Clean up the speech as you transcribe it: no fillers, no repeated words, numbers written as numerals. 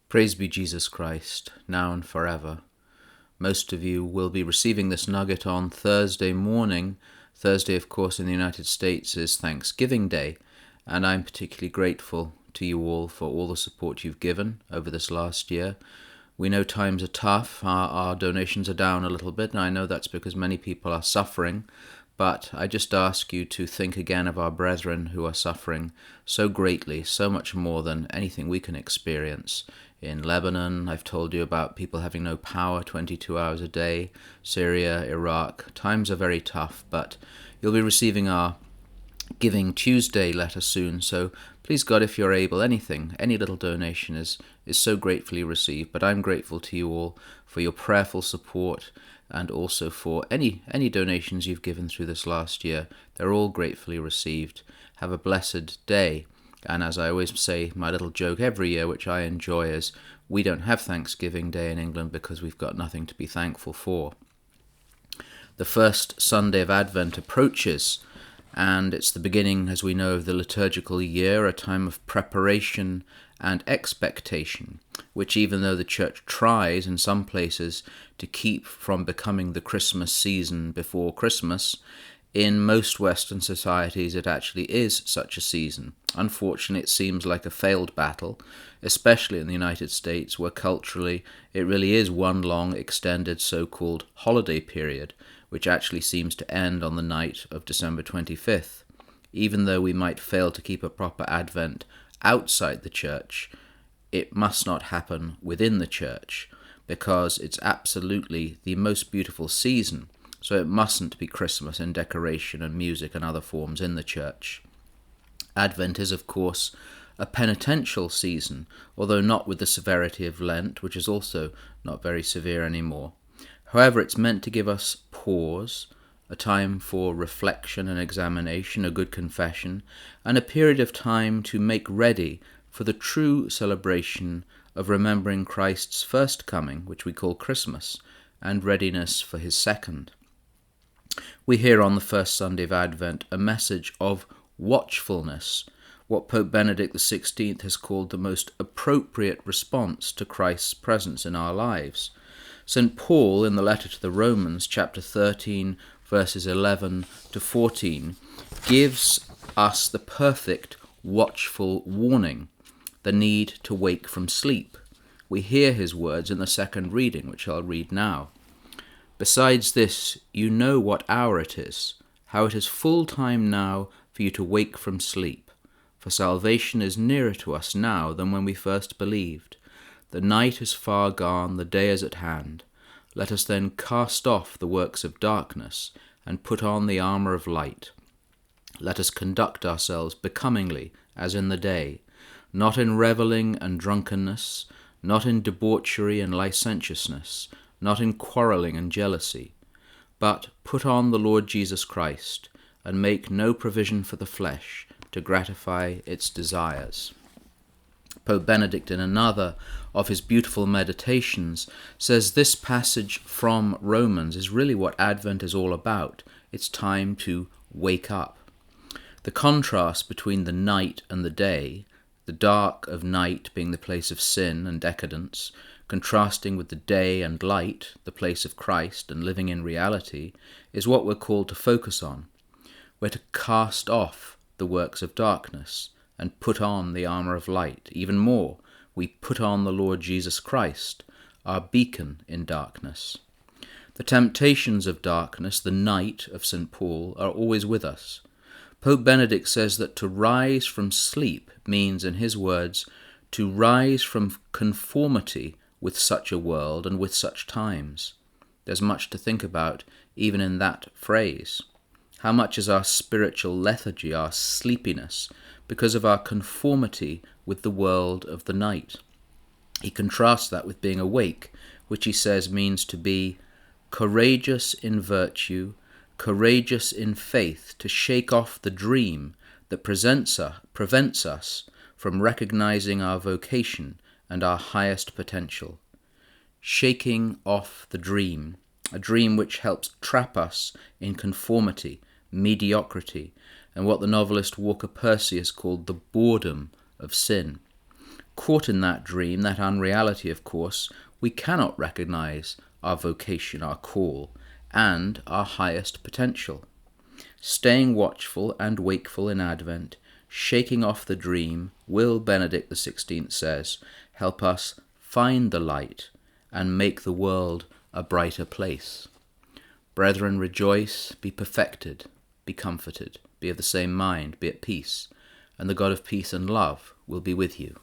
Praise be Jesus Christ, now and forever. Most of you will be receiving this nugget on Thursday morning. Thursday, of course, in the United States is Thanksgiving Day, and I'm particularly grateful to you all for all the support you've given over this last year. We know times are tough, our donations are down a little bit, and I know that's because many people are suffering, but I just ask you to think again of our brethren who are suffering so greatly, so much more than anything we can experience. In Lebanon, I've told you about people having no power 22 hours a day. Syria, Iraq, times are very tough, but you'll be receiving our Giving Tuesday letter soon, so please God, if you're able, any little donation is so gratefully received. But I'm grateful to you all for your prayerful support and also for any donations you've given through this last year. They're all gratefully received. Have a blessed day. And as I always say, my little joke every year, which I enjoy, is we don't have Thanksgiving Day in England because we've got nothing to be thankful for. The first Sunday of Advent approaches, and it's the beginning, as we know, of the liturgical year, a time of preparation and expectation, which even though the Church tries in some places to keep from becoming the Christmas season before Christmas, in most Western societies it actually is such a season. Unfortunately, it seems like a failed battle, especially in the United States, where culturally it really is one long extended so-called holiday period, which actually seems to end on the night of December 25th. Even though we might fail to keep a proper Advent outside the church, it must not happen within the church, because it's absolutely the most beautiful season. So it mustn't be Christmas in decoration and music and other forms in the church. Advent is, of course, a penitential season, although not with the severity of Lent, which is also not very severe anymore. However, it's meant to give us pause, a time for reflection and examination, a good confession, and a period of time to make ready for the true celebration of remembering Christ's first coming, which we call Christmas, and readiness for his second. We hear on the first Sunday of Advent a message of watchfulness, what Pope Benedict XVI has called the most appropriate response to Christ's presence in our lives. St. Paul, in the letter to the Romans, chapter 13, verses 11 to 14, gives us the perfect watchful warning, the need to wake from sleep. We hear his words in the second reading, which I'll read now. Besides this, you know what hour it is, how it is full time now for you to wake from sleep. For salvation is nearer to us now than when we first believed. The night is far gone, the day is at hand. Let us then cast off the works of darkness and put on the armour of light. Let us conduct ourselves becomingly as in the day, not in revelling and drunkenness, not in debauchery and licentiousness, not in quarrelling and jealousy, but put on the Lord Jesus Christ, and make no provision for the flesh to gratify its desires. Pope Benedict, in another of his beautiful meditations, says this passage from Romans is really what Advent is all about. It's time to wake up. The contrast between the night and the day, the dark of night being the place of sin and decadence, contrasting with the day and light, the place of Christ and living in reality, is what we're called to focus on. We're to cast off the works of darkness and put on the armour of light. Even more, we put on the Lord Jesus Christ, our beacon in darkness. The temptations of darkness, the night of St. Paul, are always with us. Pope Benedict says that to rise from sleep means, in his words, to rise from conformity with such a world and with such times. There's much to think about even in that phrase. How much is our spiritual lethargy, our sleepiness, because of our conformity with the world of the night? He contrasts that with being awake, which he says means to be courageous in virtue, courageous in faith, to shake off the dream that prevents us from recognizing our vocation and our highest potential. Shaking off the dream, a dream which helps trap us in conformity, mediocrity, and what the novelist Walker Percy has called the boredom of sin. Caught in that dream, that unreality, of course, we cannot recognize our vocation, our call, and our highest potential. Staying watchful and wakeful in Advent, shaking off the dream, will, Benedict XVI says, help us find the light and make the world a brighter place. Brethren, rejoice, be perfected, be comforted, be of the same mind, be at peace, and the God of peace and love will be with you.